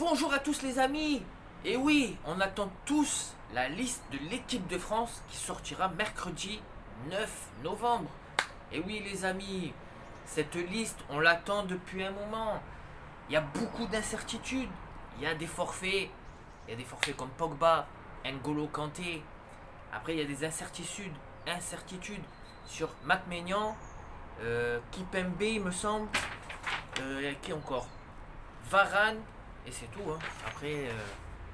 Bonjour à tous les amis. Et oui, on attend tous la liste de l'équipe de France qui sortira mercredi 9 novembre. Et oui les amis, cette liste, on l'attend depuis un moment. Il y a beaucoup d'incertitudes. Il y a des forfaits. Il y a des forfaits comme Pogba, N'Golo Kanté. Après, il y a des incertitudes sur Mac-Maignan, Kipembe, il me semble. Qui encore? Varane. Et c'est tout. Hein. Après,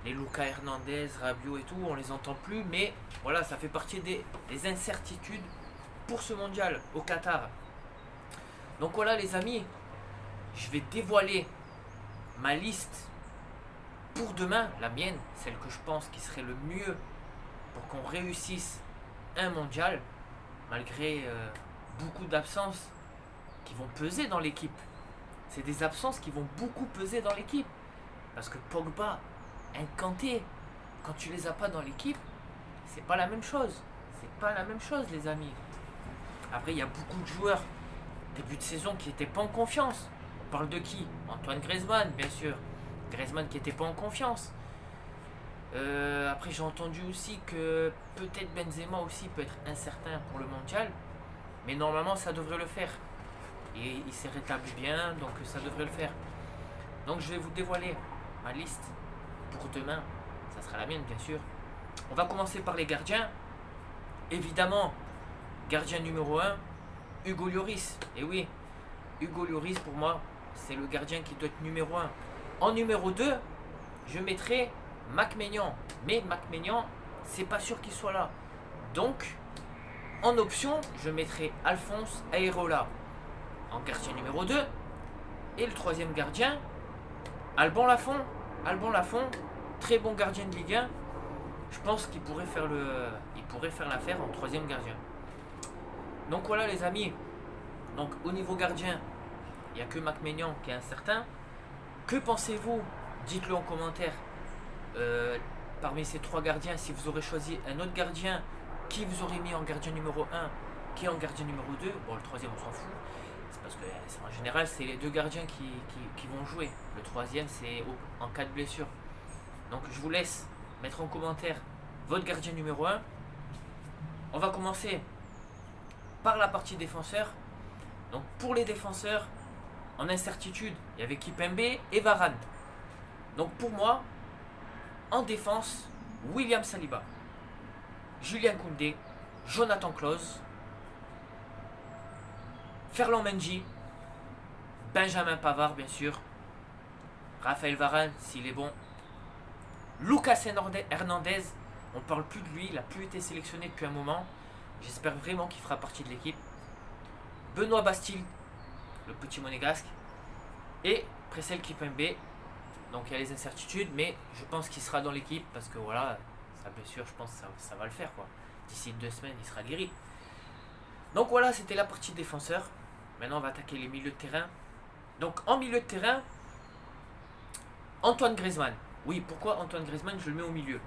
les Lucas Hernandez, Rabiot et tout, on les entend plus. Mais voilà, ça fait partie des incertitudes pour ce mondial au Qatar. Donc voilà les amis, je vais dévoiler ma liste pour demain, la mienne, celle que je pense qui serait le mieux pour qu'on réussisse un mondial, malgré beaucoup d'absences qui vont peser dans l'équipe. C'est des absences qui vont beaucoup peser dans l'équipe. Parce que Pogba, Kanté, quand tu les as pas dans l'équipe, c'est pas la même chose. C'est pas la même chose les amis. Après, il y a beaucoup de joueurs début de saison qui n'étaient pas en confiance. On parle de qui? Antoine Griezmann, bien sûr. Griezmann qui n'était pas en confiance. Après, j'ai entendu aussi que peut-être Benzema aussi peut être incertain pour le mondial. Mais normalement, ça devrait le faire. Et il s'est rétabli bien, donc ça devrait le faire. Donc je vais vous dévoiler ma liste pour demain. Ça sera la mienne, bien sûr. On va commencer par les gardiens. Évidemment, gardien numéro 1, Hugo Lloris. Et oui, Hugo Lloris, pour moi, c'est le gardien qui doit être numéro 1. En numéro 2, je mettrai Mac-Maignan. Mais Mac-Maignan, c'est pas sûr qu'il soit là. Donc, en option, je mettrai Alphonse Areola en gardien numéro 2. Et le troisième gardien, Alban Lafont. Alban Lafont, très bon gardien de Ligue 1. Je pense qu'il pourrait faire l'affaire en troisième gardien. Donc voilà les amis. Donc au niveau gardien, il n'y a que Mac-Maignan qui est incertain. Que pensez-vous? Dites-le en commentaire. Parmi ces trois gardiens, si vous aurez choisi un autre gardien, qui vous aurez mis en gardien numéro 1, qui en gardien numéro 2? Bon, le troisième on s'en fout. C'est parce que en général c'est les deux gardiens qui vont jouer. Le troisième c'est en cas de blessure. Donc je vous laisse mettre en commentaire votre gardien numéro 1. On va commencer par la partie défenseur. Donc pour les défenseurs, en incertitude, il y avait Kipembe et Varane. Donc pour moi, en défense, William Saliba, Julien Koundé, Jonathan Klose, Ferland Mendy, Benjamin Pavard bien sûr, Raphaël Varane s'il est bon, Lucas Hernandez, on parle plus de lui, il n'a plus été sélectionné depuis un moment, j'espère vraiment qu'il fera partie de l'équipe, Benoît Bastille, le petit monégasque, et Presnel Kipembe. Donc il y a les incertitudes, mais je pense qu'il sera dans l'équipe parce que voilà, sa blessure, je pense que ça va le faire quoi. D'ici 2 semaines, il sera guéri. Donc voilà, c'était la partie défenseur. Maintenant, on va attaquer les milieux de terrain. Donc en milieu de terrain, Antoine Griezmann. Oui, pourquoi Antoine Griezmann, je le mets au milieu?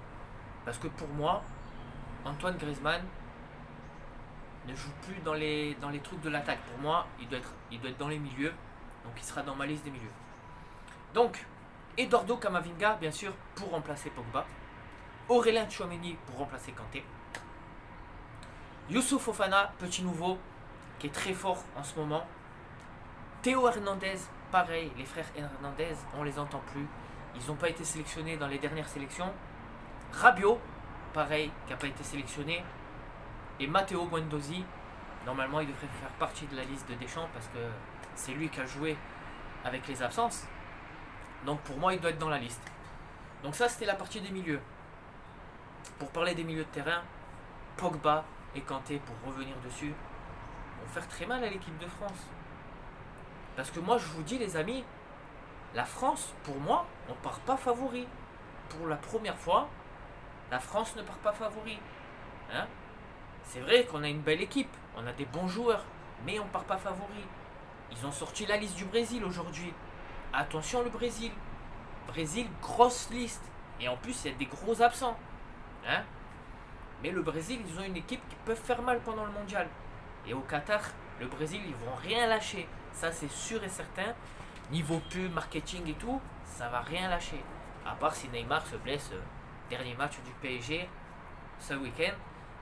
Parce que pour moi, Antoine Griezmann ne joue plus dans les trucs de l'attaque. Pour moi, il doit être dans les milieux. Donc il sera dans ma liste des milieux. Donc, Eduardo Camavinga, bien sûr, pour remplacer Pogba. Aurélien Tchouaméni pour remplacer Kanté. Youssouf Fofana, petit nouveau, qui est très fort en ce moment. Théo Hernandez, pareil, les frères Hernandez, on les entend plus. Ils n'ont pas été sélectionnés dans les dernières sélections. Rabiot, pareil, qui n'a pas été sélectionné. Et Matteo Guendouzi, normalement il devrait faire partie de la liste de Deschamps parce que c'est lui qui a joué avec les absences. Donc pour moi il doit être dans la liste. Donc ça c'était la partie des milieux. Pour parler des milieux de terrain, Pogba et Kanté, pour revenir dessus, vont faire très mal à l'équipe de France. Parce que moi je vous dis les amis, la France, pour moi, on part pas favori. Pour la première fois, la France ne part pas favori. Hein? C'est vrai qu'on a une belle équipe, on a des bons joueurs, mais on part pas favori. Ils ont sorti la liste du Brésil aujourd'hui. Attention le Brésil. Brésil, grosse liste. Et en plus, il y a des gros absents. Hein? Mais le Brésil, ils ont une équipe qui peut faire mal pendant le mondial. Et au Qatar, le Brésil, ils vont rien lâcher. Ça, c'est sûr et certain. Niveau pub, marketing et tout, ça va rien lâcher. À part si Neymar se blesse dernier match du PSG ce week-end.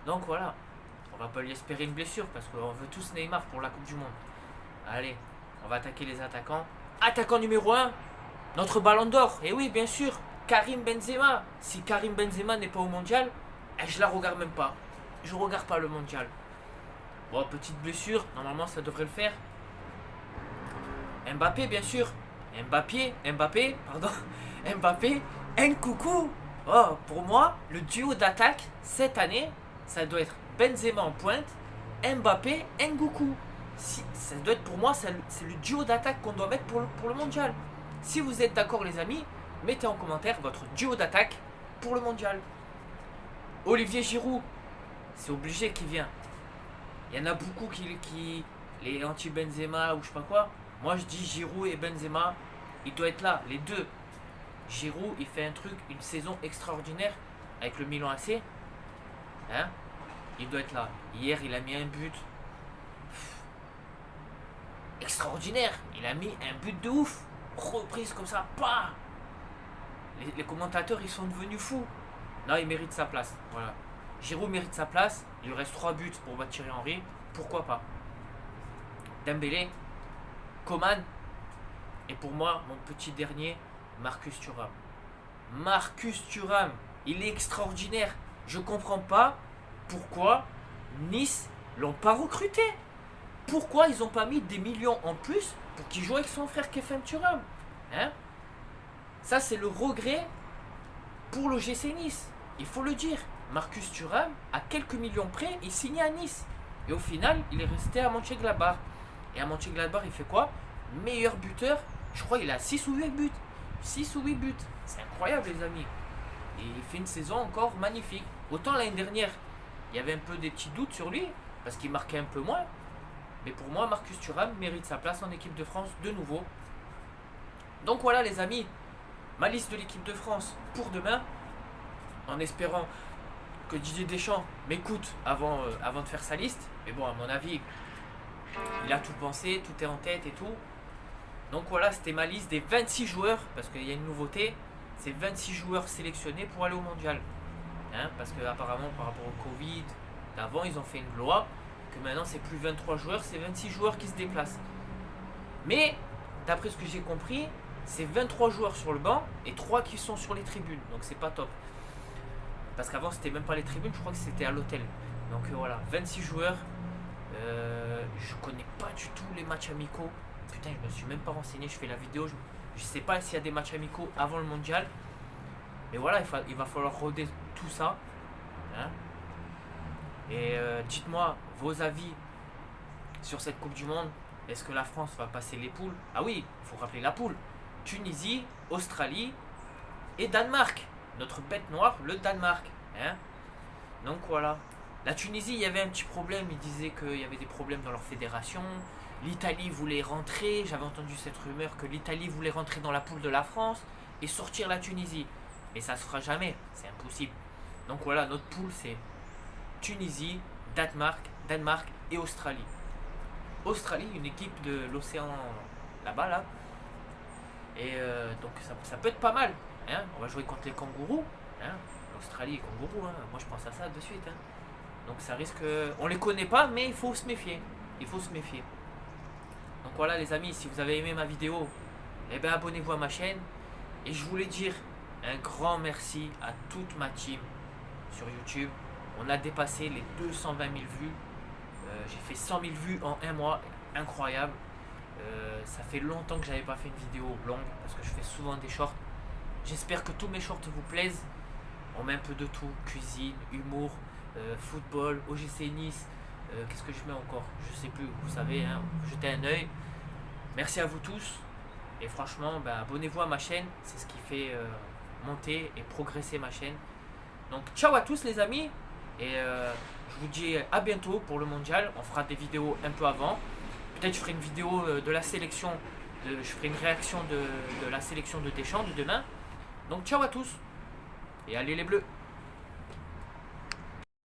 Donc voilà, on va pas lui espérer une blessure parce qu'on veut tous Neymar pour la Coupe du Monde. Allez, on va attaquer les attaquants. Attaquant numéro 1, notre ballon d'or. Et oui, bien sûr, Karim Benzema. Si Karim Benzema n'est pas au mondial, je la regarde même pas. Je regarde pas le mondial. Bon, petite blessure, normalement ça devrait le faire. Mbappé, bien sûr. Mbappé, pardon. Mbappé, Nkoukou. Oh, pour moi, le duo d'attaque cette année, ça doit être Benzema en pointe, Mbappé, Nkoukou. Ça doit être pour moi, c'est le duo d'attaque qu'on doit mettre pour le mondial. Si vous êtes d'accord, les amis, mettez en commentaire votre duo d'attaque pour le mondial. Olivier Giroud, c'est obligé qu'il vient. Il y en a beaucoup qui les anti-Benzema ou je sais pas quoi. Moi je dis Giroud et Benzema, il doit être là, les deux. Giroud, il fait un truc, une saison extraordinaire avec le Milan AC. Hein? Il doit être là. Hier, il a mis un but. Extraordinaire. Il a mis un but de ouf. Reprise comme ça. Bah les commentateurs, ils sont devenus fous. Non, il mérite sa place. Voilà. Giroud mérite sa place. Il lui reste 3 buts pour battre Thierry Henry. Pourquoi pas? Dembélé, Coman. Et pour moi, mon petit dernier, Marcus Thuram. Marcus Thuram, il est extraordinaire. Je comprends pas pourquoi Nice l'ont pas recruté. Pourquoi ils ont pas mis des millions en plus pour qu'il joue avec son frère Kefren Thuram, hein? Ça c'est le regret pour le GC Nice. Il faut le dire. Marcus Thuram, à quelques millions près, il signait à Nice. Et au final, il est resté à Mönchengladbach. Et à Mönchengladbach, il fait quoi? Meilleur buteur. Je crois qu'il a 6 ou 8 buts. 6 ou 8 buts. C'est incroyable, les amis. Et il fait une saison encore magnifique. Autant l'année dernière, il y avait un peu des petits doutes sur lui, parce qu'il marquait un peu moins. Mais pour moi, Marcus Thuram mérite sa place en équipe de France de nouveau. Donc voilà, les amis, ma liste de l'équipe de France pour demain. En espérant que Didier Deschamps m'écoute avant de faire sa liste. Mais bon, à mon avis, il a tout pensé, tout est en tête et tout. Donc voilà, c'était ma liste des 26 joueurs, parce qu'il y a une nouveauté, c'est 26 joueurs sélectionnés pour aller au mondial. Hein, parce que apparemment, par rapport au Covid, d'avant, ils ont fait une loi, que maintenant c'est plus 23 joueurs, c'est 26 joueurs qui se déplacent. Mais, d'après ce que j'ai compris, c'est 23 joueurs sur le banc et 3 qui sont sur les tribunes, donc c'est pas top. Parce qu'avant, c'était même pas les tribunes, je crois que c'était à l'hôtel. Donc voilà, 26 joueurs. Je connais pas du tout les matchs amicaux. Putain, je me suis même pas renseigné, je fais la vidéo, je sais pas s'il y a des matchs amicaux avant le mondial. Mais voilà, il va falloir roder tout ça. Hein. Et dites-moi vos avis sur cette Coupe du Monde. Est-ce que la France va passer les poules? Ah oui, il faut rappeler la poule. Tunisie, Australie et Danemark. Notre bête noire, le Danemark. Hein. Donc voilà. La Tunisie, il y avait un petit problème. Ils disaient qu'il y avait des problèmes dans leur fédération. L'Italie voulait rentrer. J'avais entendu cette rumeur que l'Italie voulait rentrer dans la poule de la France et sortir la Tunisie. Mais ça ne se fera jamais. C'est impossible. Donc voilà, notre poule, c'est Tunisie, Danemark et Australie. Australie, une équipe de l'océan là-bas, là. Et donc ça peut être pas mal. Hein. On va jouer contre les kangourous. Hein. L'Australie et kangourous. Hein. Moi, je pense à ça de suite. Hein. Donc ça risque... On les connaît pas, mais il faut se méfier. Il faut se méfier. Donc voilà, les amis, si vous avez aimé ma vidéo, eh bien abonnez-vous à ma chaîne. Et je voulais dire un grand merci à toute ma team sur YouTube. On a dépassé les 220 000 vues. J'ai fait 100 000 vues en un mois. Incroyable. Ça fait longtemps que j'avais pas fait une vidéo longue parce que je fais souvent des shorts. J'espère que tous mes shorts vous plaisent. On met un peu de tout. Cuisine, humour, football, OGC Nice. Qu'est-ce que je mets encore? Je sais plus. Vous savez, hein, jetez un œil. Merci à vous tous. Et franchement, abonnez-vous à ma chaîne. C'est ce qui fait monter et progresser ma chaîne. Donc ciao à tous les amis. Et je vous dis à bientôt pour le mondial. On fera des vidéos un peu avant. Peut-être je ferai une vidéo de la sélection. Je ferai une réaction de la sélection de Deschamps de demain. Donc ciao à tous. Et allez les bleus.